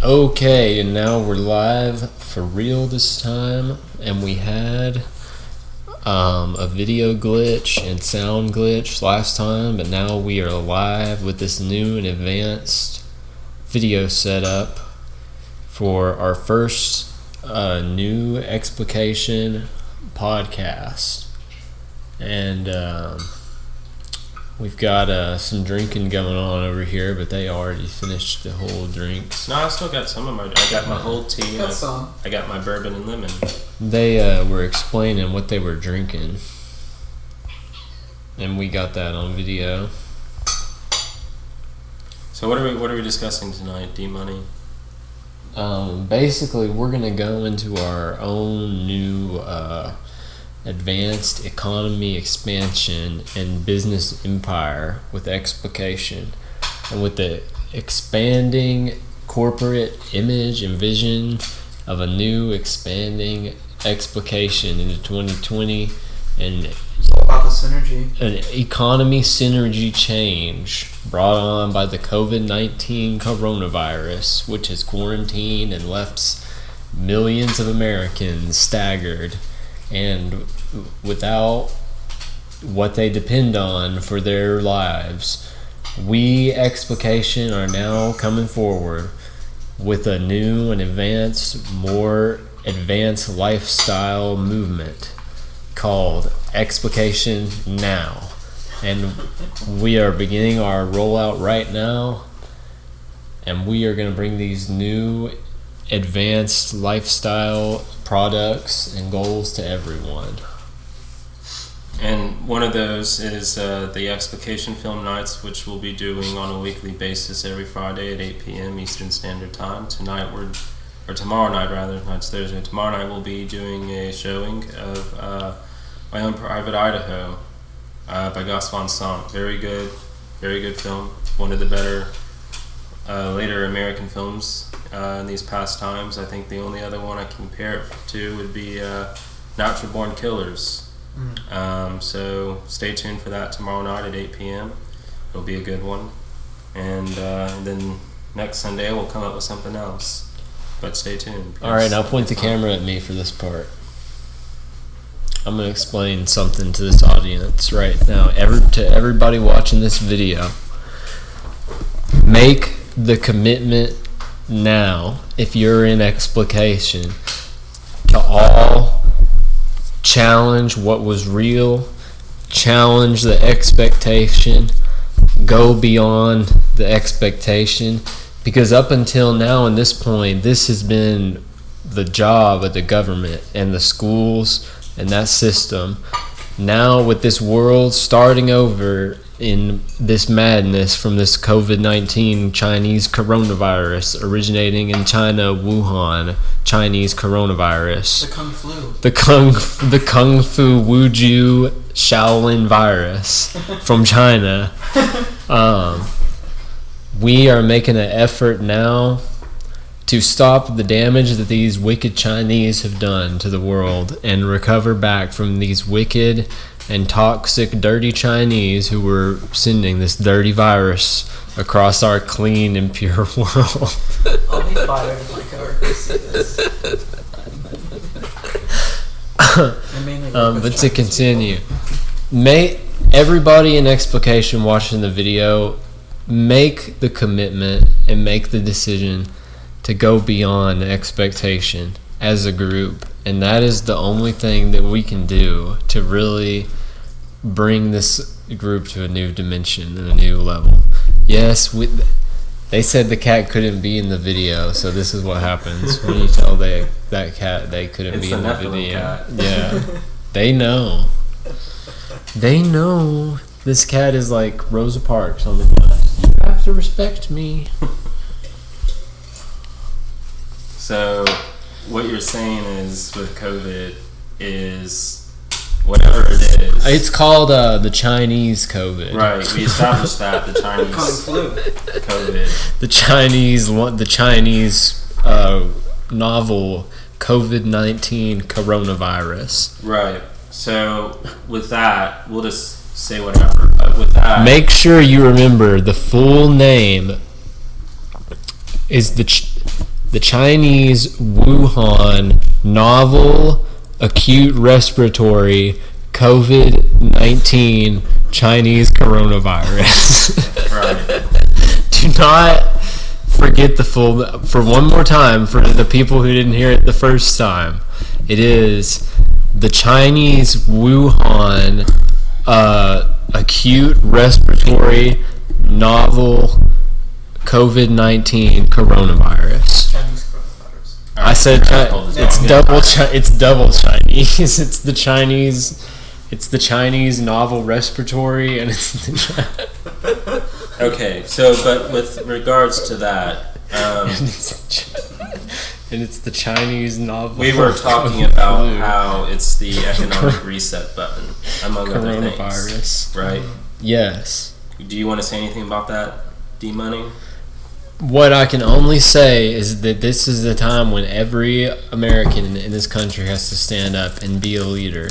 Okay, and now we're live for real this time, and we had a video glitch and sound glitch last time, but now we are live with this new and advanced video setup for our first new Explication podcast. And we've got some drinking going on over here, but they already finished the whole drinks. No, I still got some of my. I got my whole tea. I got my bourbon and lemon. They were explaining what they were drinking, and we got that on video. So what are we discussing tonight, D-Money? Basically, we're gonna go into our own new advanced economy expansion and business empire with Explication, and with the expanding corporate image and vision of a new expanding Explication into 2020, and it's all about the synergy. An economy synergy change brought on by the COVID-19 coronavirus, which has quarantined and left millions of Americans staggered and without what they depend on for their lives. We, Explication, are now coming forward with a new and more advanced lifestyle movement called Explication NOW. And we are beginning our rollout right now, and we are going to bring these new advanced lifestyle products and goals to everyone. And one of those is the Explication Film Nights, which we'll be doing on a weekly basis every Friday at 8 p.m. Eastern Standard Time. Tomorrow night, tonight's Thursday. Tomorrow night we'll be doing a showing of My Own Private Idaho by Gus Van Sant. Very good film. One of the better later American films in these past times. I think the only other one I can compare it to would be Natural Born Killers. So stay tuned for that tomorrow night at 8 p.m. It'll be a good one. And then next Sunday we'll come up with something else. But stay tuned. Alright, now point the camera at me for this part. I'm going to explain something to this audience right now. To everybody watching this video, make the commitment now, if you're in Explication, to all challenge what was real, challenge the expectation, go beyond the expectation, because up until now, in this point, this has been the job of the government and the schools and that system. Now, with this world starting over in this madness from this COVID-19 Chinese coronavirus originating in China, Wuhan, Chinese coronavirus. The Kung Flu. The Kung Fu Wuju Shaolin virus from China. We are making an effort now to stop the damage that these wicked Chinese have done to the world and recover back from these wicked and toxic, dirty Chinese who were sending this dirty virus across our clean and pure world. I'll be fired if my coworkers see this. But to continue, everybody in Explication watching the video, make the commitment and make the decision to go beyond expectation as a group. And that is the only thing that we can do to really bring this group to a new dimension and a new level. Yes, they said the cat couldn't be in the video, so this is what happens when you tell that cat they couldn't be in the video. Cat. Yeah, they know. They know this cat is like Rosa Parks on the bus. You have to respect me. So what you're saying is with COVID is whatever it is. It's called the Chinese COVID. Right, we established that, the Chinese Kung Flu. COVID. The Chinese novel COVID-19 coronavirus. Right. So with that, we'll just say whatever. But with that, make sure you remember the full name is the Chinese Wuhan novel acute respiratory COVID-19 Chinese coronavirus. Right. Do not forget the full, for one more time, for the people who didn't hear it the first time. It is the Chinese Wuhan acute respiratory novel COVID-19 coronavirus. Chinese coronavirus. I said it's double Chinese. It's the Chinese novel respiratory, and it's the Okay, so but with regards to that, and it's the Chinese novel. we were talking about how it's the economic reset button, among other things, coronavirus. right? Yes. Do you want to say anything about that, D-Money? What I can only say is that this is the time when every American in this country has to stand up and be a leader.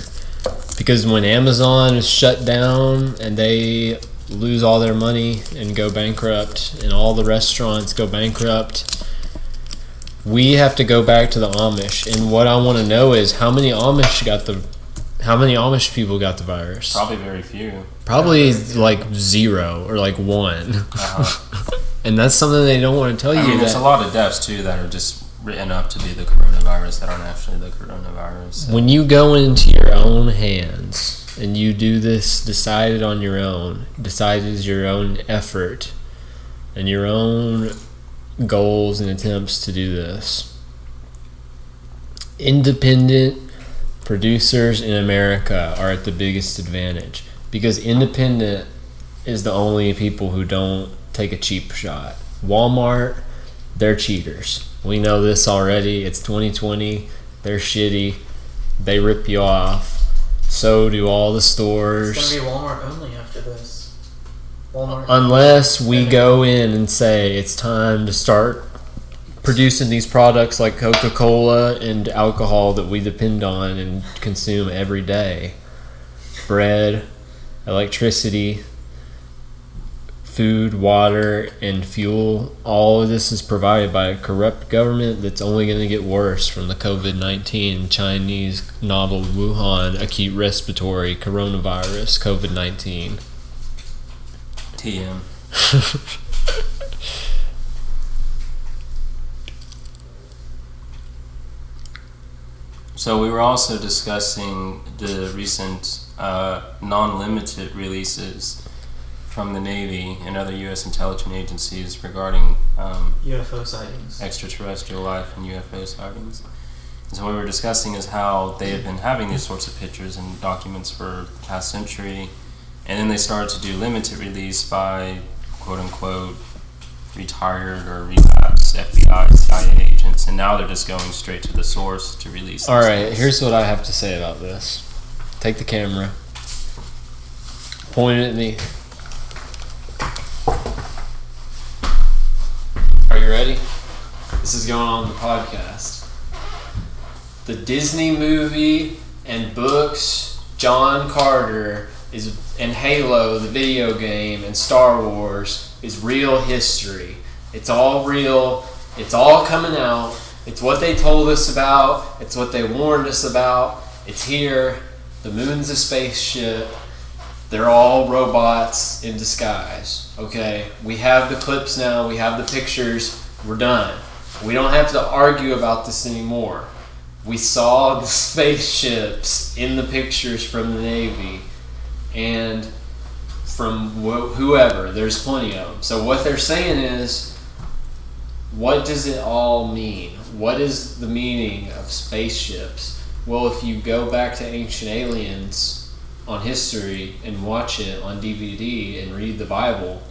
Because when Amazon is shut down and they lose all their money and go bankrupt, and all the restaurants go bankrupt, we have to go back to the Amish. And what I want to know is how many Amish people got the virus? Probably very few. Probably like 0 or like 1. And that's something they don't want to tell you. I mean, there's a lot of deaths too that are just written up to be the coronavirus that aren't actually the coronavirus. So. When you go into your own hands and you do this decided on your own, decided as your own effort and your own goals and attempts to do this, independent producers in America are at the biggest advantage, because independent is the only people who don't take a cheap shot. Walmart, they're cheaters. We know this already. It's 2020. They're shitty. They rip you off. So do all the stores. It's gonna be Walmart only after this. Walmart. Unless we go in and say it's time to start producing these products like Coca-Cola and alcohol that we depend on and consume every day. Bread, electricity, food, water, and fuel. All of this is provided by a corrupt government that's only going to get worse from the COVID-19 Chinese novel Wuhan acute respiratory coronavirus COVID-19. TM. So we were also discussing the recent non-limited releases from the Navy and other U.S. intelligence agencies regarding UFO sightings, extraterrestrial life, and UFO sightings. And so what we were discussing is how they have been having these sorts of pictures and documents for the past century, and then they started to do limited release by quote-unquote retired or relapsed FBI, CIA agents, and now they're just going straight to the source to release. All right, things. here's what I have to say about this. Take the camera, point it at me. Are you ready? This is going on the podcast. The Disney movie and books, John Carter and Halo, the video game, and Star Wars is real history. It's all real. It's all coming out. It's what they told us about. It's what they warned us about. It's here. The moon's a spaceship. They're all robots in disguise. Okay? We have the clips now. We have the pictures. We're done. We don't have to argue about this anymore. We saw the spaceships in the pictures from the Navy and from whoever. There's plenty of them. So what they're saying is, what does it all mean? What is the meaning of spaceships? Well, if you go back to Ancient Aliens on history and watch it on DVD and read the Bible,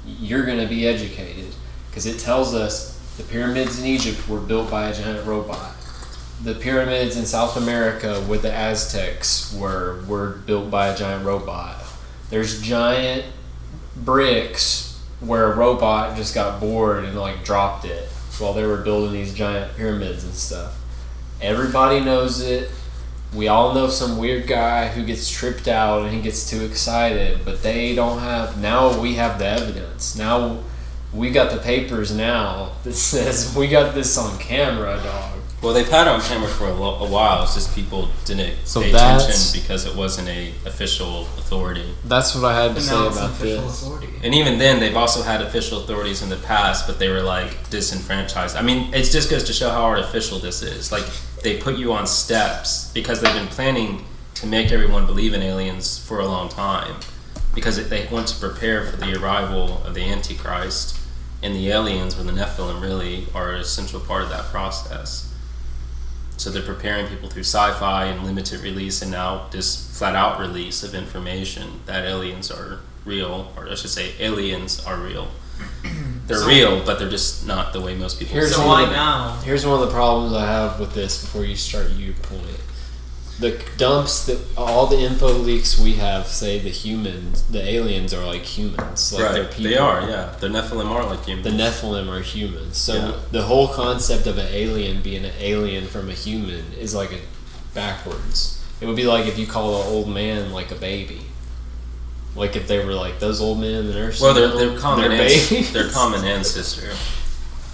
you're going to be educated, because it tells us the pyramids in Egypt were built by a giant robot. The pyramids in South America with the Aztecs were built by a giant robot. There's giant bricks where a robot just got bored and like dropped it while they were building these giant pyramids and stuff. Everybody knows it. We all know some weird guy who gets tripped out and he gets too excited, but they don't have. Now we have the evidence. Now we got the papers now that says we got this on camera, dog. Well, they've had it on camera for a while. It's just people didn't So pay that's- attention because it wasn't a official authority. That's what I had to But say now it's an about official this. authority. And even then, they've also had official authorities in the past, but they were like disenfranchised. I mean, it just goes to show how artificial this is. Like, they put you on steps because they've been planning to make everyone believe in aliens for a long time, because they want to prepare for the arrival of the Antichrist, and the aliens, or the Nephilim, really are an essential part of that process. So they're preparing people through sci-fi and limited release, and now this flat-out release of information that aliens are real, or I should say aliens are real. They're real, but they're just not the way most people Here's see So them. why now? Here's one of the problems I have with this before you start your point. The dumps that all the info leaks we have say the aliens are like humans. Like they're Right, people. they are, yeah. The Nephilim are like humans. The Nephilim are humans. So Yeah. the whole concept of an alien being an alien from a human is like backwards. It would be like if you call an old man like a baby. Like if they were like those old men in the nursing Well, home, they're common. babies. They're common ancestor.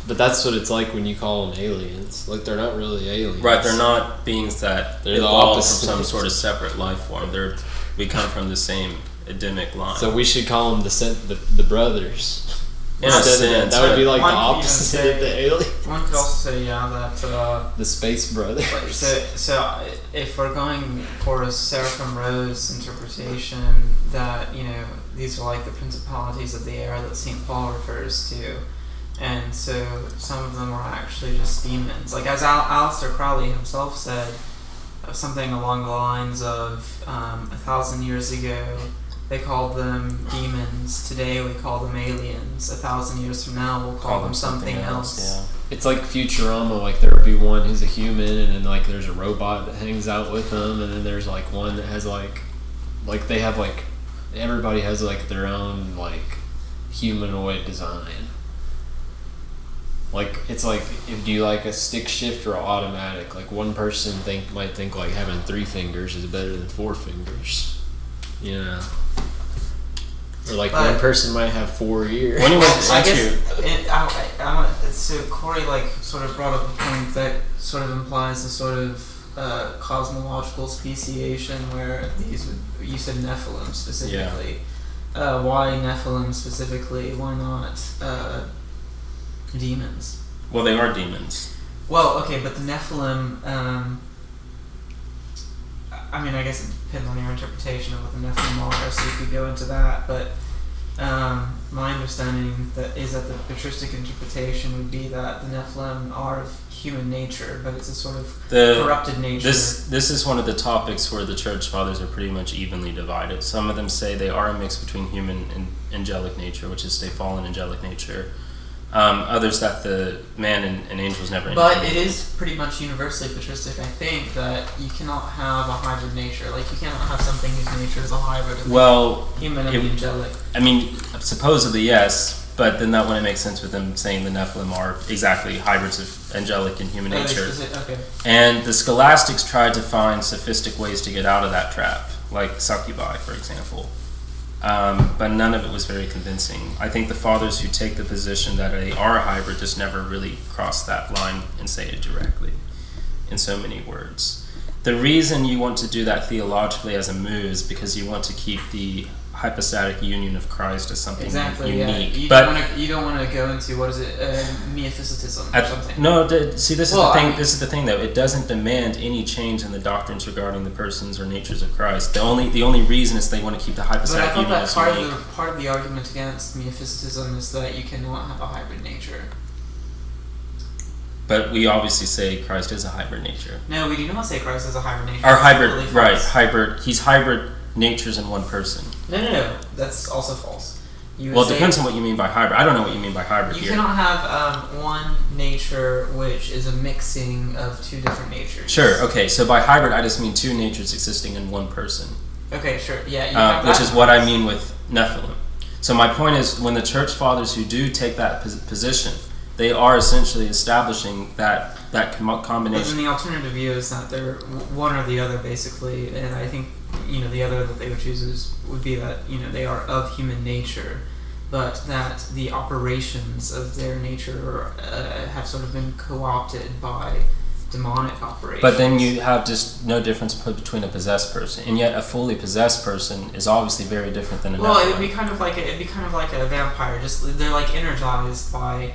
But that's what it's like when you call them aliens. Like they're not really aliens. Right, they're not beings that They're the evolved from opposite. some sort of separate life form. We come from the same Adamic line. So we should call them the brothers. In a Instead of sense, that would be like the One could even opposite say- of the alien. One could also say, that The space brothers. so if we're going for a Seraphim Rose interpretation, that these are like the principalities of the air that St. Paul refers to, and so some of them are actually just demons. Like as Aleister Crowley himself said, something along the lines of 1,000 years ago they called them demons. Today we call them aliens. 1,000 years from now we'll call them something else. Yeah. It's like Futurama. Like there would be one who's a human, and then like there's a robot that hangs out with them, and then there's like one that has like they have like everybody has like their own like humanoid design. Like it's like if you like a stick shift or automatic. Like one person might think like having 3 fingers is better than 4 fingers. You know. Or like But- one person might have 4 ears. When he went I into guess so Cory sort of brought up a point that sort of implies a sort of cosmological speciation where you said Nephilim specifically. Why Nephilim specifically? Why not demons? well, they are demons. Well, okay, but the Nephilim. I mean, I guess it depends on your interpretation of what the Nephilim are, so you could go into that. But my understanding is that the patristic interpretation would be that the Nephilim are of human nature, but it's a sort of corrupted nature. This is one of the topics where the church fathers are pretty much evenly divided. Some of them say they are a mix between human and angelic nature, which is a fallen angelic nature. Others that the man and angels never. But it is pretty much universally patristic, I think, that you cannot have a hybrid nature. Like, you cannot have something whose nature is a hybrid of human and angelic. I mean, supposedly yes, but then that wouldn't make sense with them saying the Nephilim are exactly hybrids of angelic and human nature. Okay. And the scholastics tried to find sophistic ways to get out of that trap, like succubi, for example. But none of it was very convincing. I think the fathers who take the position that they are a hybrid just never really cross that line and say it directly in so many words. The reason you want to do that theologically as a move is because you want to keep the hypostatic union of Christ as something unique. Yeah. You don't want to go into, what is it, Miaphysitism or something. No, see, this is the thing. This is the thing, though. It doesn't demand any change in the doctrines regarding the persons or natures of Christ. The only reason is they want to keep the hypostatic But I union as thought that unique. part of the argument against Miaphysitism is that you cannot have a hybrid nature. But we obviously say Christ is a hybrid nature. No, we do not say Christ is a hybrid nature. Or That's hybrid, completely right? false. Hybrid. He's hybrid natures in one person. No. That's also false. You would Well, it say depends on what you mean by hybrid. I don't know what you mean by hybrid you here. cannot have one nature which is a mixing of two different natures. Sure. Okay. So by hybrid, I just mean two natures existing in one person. Okay, sure. Yeah. You have Which that. is what I mean with Nephilim. So my point is, when the church fathers who do take that position, they are essentially establishing that But combination. then the alternative view is that they're one or the other, basically, and I think the other that they would choose would be that they are of human nature, but that the operations of their nature have sort of been co-opted by demonic operations. But then you have just no difference between a possessed person, and yet a fully possessed person is obviously very different than a Well, Nephilim. it'd be kind of like a vampire. Just they're like energized by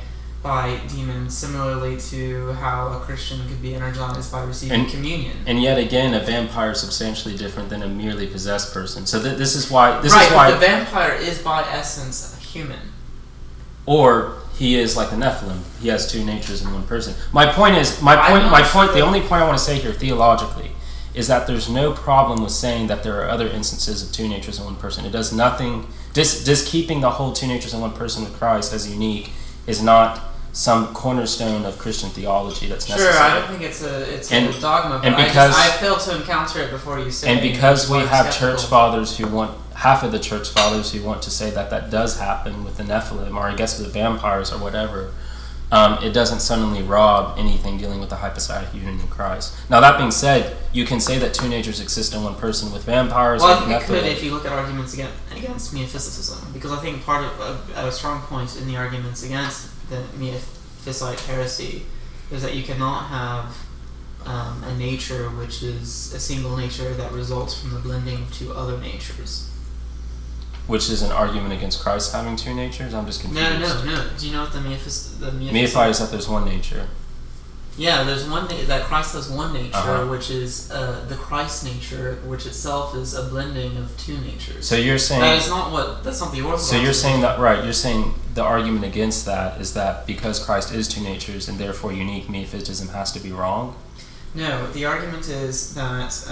demons, similarly to how a Christian could be energized by receiving communion. And yet again, a vampire is substantially different than a merely possessed person. So this is why But the vampire is by essence human. Or he is like the Nephilim. He has two natures in one person. The only point I want to say here theologically is that there's no problem with saying that there are other instances of two natures in one person. It does nothing. Just keeping the whole two natures in one person with Christ as unique is not some cornerstone of Christian theology that's necessary. Sure, I don't think it's a dogma, but I failed to encounter it before you said it. And because we have church fathers who want, half of the church fathers who want to say that does happen with the Nephilim, or I guess with the vampires or whatever, it doesn't suddenly rob anything dealing with the hypostatic union in Christ. Now that being said, you can say that two natures exist in one person with vampires. Well, I think it could if you look at arguments against Miaphysitism, because I think part of a strong point in the arguments against the Miaphysite heresy is that you cannot have a nature which is a single nature that results from the blending of two other natures. Which is an argument against Christ having two natures? I'm just confused. No. Do you know what the Miaphysite... Miaphysite is that there's one nature. Yeah, there's one that Christ has one nature, which is the Christ nature, which itself is a blending of two natures. So you're saying that's not the Orthodox. So you're saying that, right? You're saying the argument against that is that because Christ is two natures and therefore unique, Miaphysitism has to be wrong. No, the argument is that,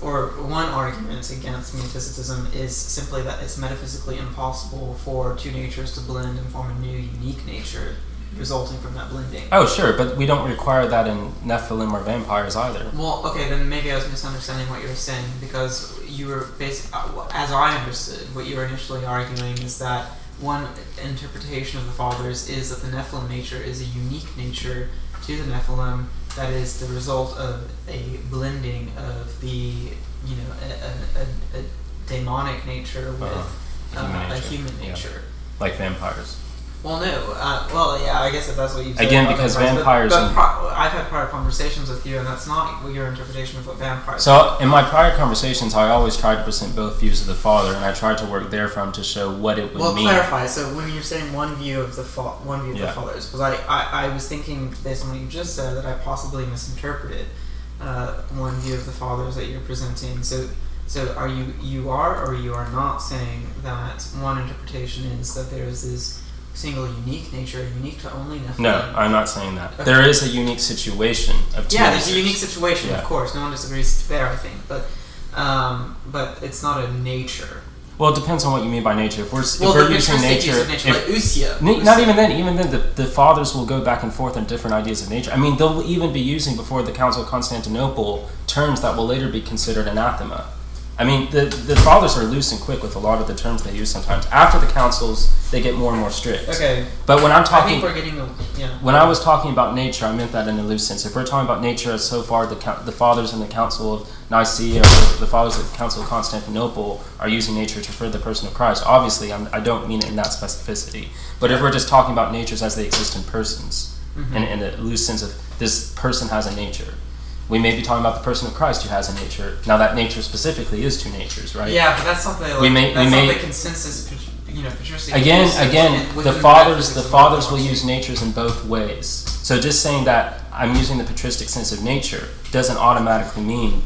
or one argument against Miaphysitism is simply that it's metaphysically impossible for two natures to blend and form a new unique nature resulting from that blending. Oh, sure, but we don't require that in Nephilim or vampires either. Well, okay, then maybe I was misunderstanding what you were saying, because you were as I understood, what you were initially arguing is that one interpretation of the Fathers is that the Nephilim nature is a unique nature to the Nephilim that is the result of a blending of the, a demonic nature with a human nature. Yeah. Like vampires. Well, no. I guess if that's what you said. Again, because vampires... But I've had prior conversations with you, and that's not your interpretation of what vampires are. So, in my prior conversations, I always tried to present both views of the Father, and I tried to work therefrom to show what it would mean. Well, clarify. So, when you're saying one view of the Fathers, because I was thinking, based on what you just said, that I possibly misinterpreted one view of the Fathers that you're presenting. So are you are or you are not saying that one interpretation is that there is this single unique nature, unique to only Nephilim? No, I'm not saying that. Okay. There is a unique situation of two there's a unique situation, of course. No one disagrees there, I think. But it's not a nature. Well, it depends on what you mean by nature. If we're using nature, like ousia. Not even then. Even then, the Fathers will go back and forth on different ideas of nature. I mean, they'll even be using before the Council of Constantinople terms that will later be considered anathema. I mean, the Fathers are loose and quick with a lot of the terms they use sometimes. After the councils, they get more and more strict. Okay. But when I'm talking... I think we're getting... When I was talking about nature, I meant that in a loose sense. If we're talking about nature as so far the Fathers in the Council of Nicaea or the Fathers of the Council of Constantinople are using nature to refer to the person of Christ, obviously I don't mean it in that specificity. But if we're just talking about natures as they exist in persons, in a loose sense of this person has a nature, we may be talking about the person of Christ who has a nature. Now, that nature specifically is two natures, right? Yeah, but that's not the not the consensus. Patristic. Again, the fathers will use natures in both ways. So just saying that I'm using the patristic sense of nature doesn't automatically mean.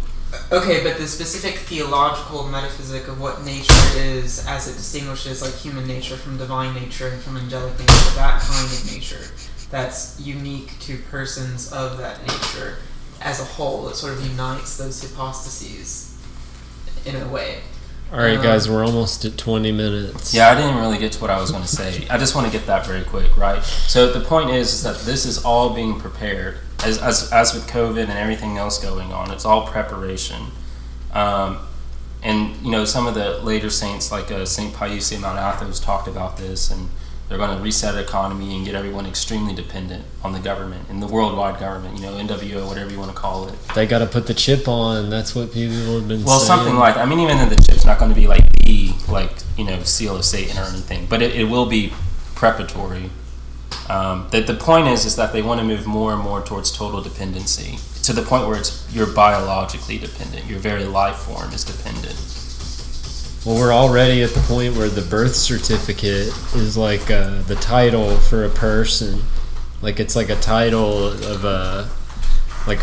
Okay, but the specific theological metaphysic of what nature is, as it distinguishes like human nature from divine nature and from angelic nature, that kind of nature that's unique to persons of that nature. As a whole, it sort of unites those hypostases in a way. Alright guys, we're almost at 20 minutes. Yeah, I didn't really get to what I was going to say. I just want to get that very quick, right? So the point is that this is all being prepared. As with COVID and everything else going on, it's all preparation. And, some of the later saints, like St. Pius of Mount Athos, talked about this, and They're going to reset the economy and get everyone extremely dependent on the government and the worldwide government, NWO, whatever you want to call it. They got to put the chip on. That's what people have been saying. Well, something like, even then the chip's not going to be like the, seal of Satan or anything, but it will be preparatory. The point is that they want to move more and more towards total dependency, to the point where you're biologically dependent. Your very life form is dependent. Well, we're already at the point where the birth certificate is like the title for a person. Like it's like a title of a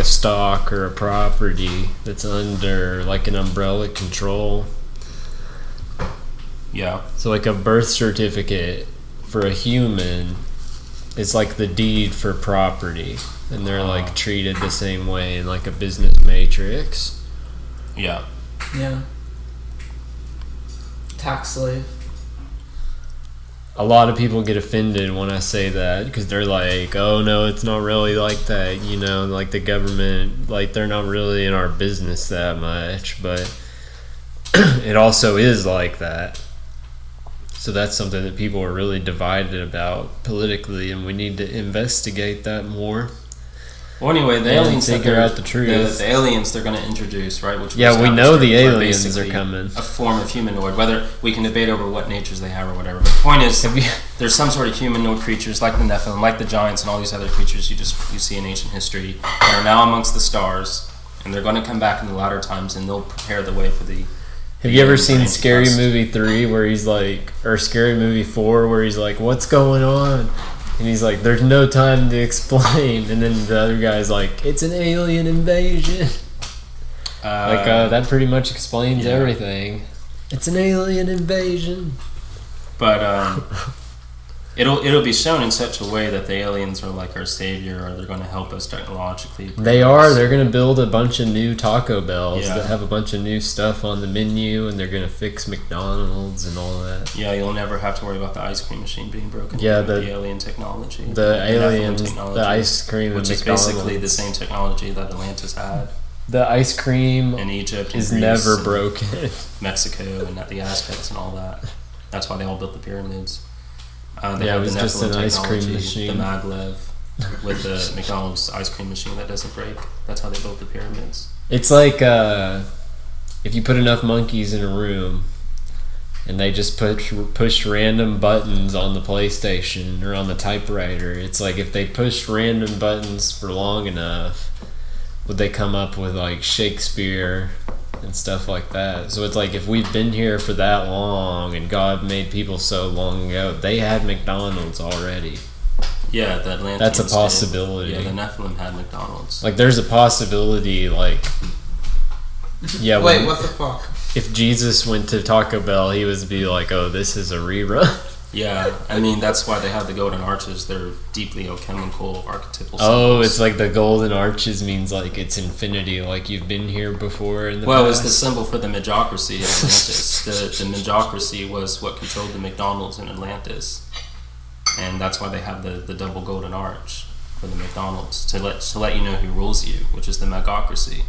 stock or a property that's under like an umbrella control. Yeah. So like a birth certificate for a human is like the deed for property. And they're like treated the same way in like a business matrix. Yeah. Yeah. Tax slave. A lot of people get offended when I say that because they're like, oh no, it's not really like that, like the government, like they're not really in our business that much, but it also is like that. So that's something that people are really divided about politically, and we need to investigate that more. Well, anyway, the aliens figure out the truth. The aliens they're going to introduce, right? Which we know the aliens are coming. A form of humanoid. Whether we can debate over what natures they have or whatever. But the point is, there's some sort of humanoid creatures like the Nephilim, like the giants, and all these other creatures you see in ancient history that are now amongst the stars, and they're going to come back in the latter times, and they'll prepare the way for the. Have you ever seen Scary Movie 3 where he's like, or Scary Movie 4 where he's like, what's going on? And he's like, there's no time to explain. And then the other guy's like, it's an alien invasion. That pretty much explains everything. It's an alien invasion. But it'll be shown in such a way that the aliens are like our savior, or they're going to help us technologically. They're going to build a bunch of new Taco Bells that have a bunch of new stuff on the menu, and they're going to fix McDonald's and all that. Yeah, you'll never have to worry about the ice cream machine being broken. Yeah, the alien technology. The ice cream, which is basically the same technology that Atlantis had. The ice cream in Egypt is never broken. Mexico and the Aztecs and all that. That's why they all built the pyramids. It was just an ice cream machine. The maglev with the McDonald's ice cream machine that doesn't break. That's how they built the pyramids. It's like if you put enough monkeys in a room and they just push random buttons on the PlayStation or on the typewriter. It's like if they pushed random buttons for long enough, would they come up with like Shakespeare and stuff like that? So it's like if we've been here for that long and God made people so long ago, they had McDonald's already. Yeah, the Atlanteans. That's a possibility. Yeah, the Nephilim had McDonald's. Like there's a possibility, like wait, what the fuck? If Jesus went to Taco Bell, he would be like, oh, this is a rerun. Yeah, that's why they have the golden arches. They're deeply alchemical, archetypal symbols. Oh, it's like the golden arches means like it's infinity, like you've been here before in the past. Well, it's the symbol for the Magocracy of Atlantis. the Magocracy was what controlled the McDonald's in Atlantis. And that's why they have the double golden arch for the McDonald's, to let you know who rules you, which is the Magocracy.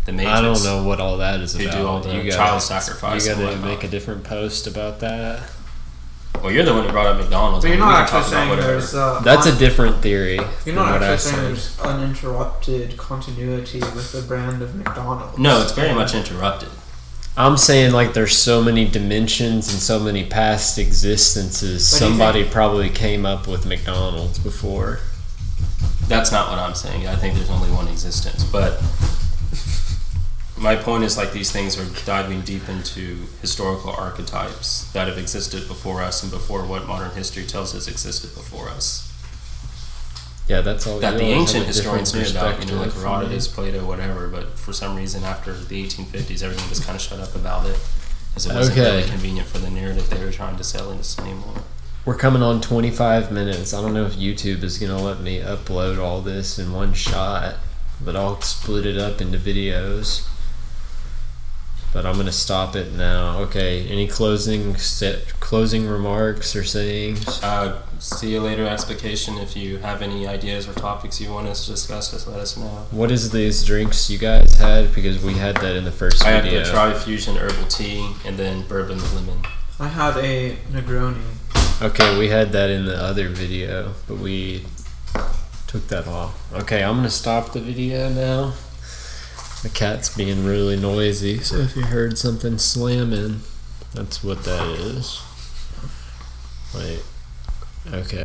The mages. I don't know what all that is about. Who do all the child sacrifice. You gotta make a different post about that. Well, you're the one who brought up McDonald's. But you're not actually saying there's... That's a different theory. You're not actually saying there's uninterrupted continuity with the brand of McDonald's. No, it's very much interrupted. I'm saying like there's so many dimensions and so many past existences. Somebody probably came up with McDonald's before. That's not what I'm saying. I think there's only one existence. But my point is like these things are diving deep into historical archetypes that have existed before us and before what modern history tells us existed before us. Yeah, that's all. That the ancient historians knew about, like Herodotus, Plato, whatever. But for some reason, after the 1850s, everything just kind of shut up about it, because it wasn't really convenient for the narrative they were trying to sell us anymore. We're coming on 25 minutes. I don't know if YouTube is gonna let me upload all this in one shot, but I'll split it up into videos. But I'm gonna stop it now. Okay. Any closing remarks or sayings? See you later, Explication. If you have any ideas or topics you want us to discuss, just let us know. What is these drinks you guys had? Because we had that in the first video. I had the Tri-Fusion herbal tea and then bourbon with lemon. I had a Negroni. Okay, we had that in the other video, but we took that off. Okay, I'm gonna stop the video now. The cat's being really noisy, so if you heard something slamming, that's what that is. Wait. Okay.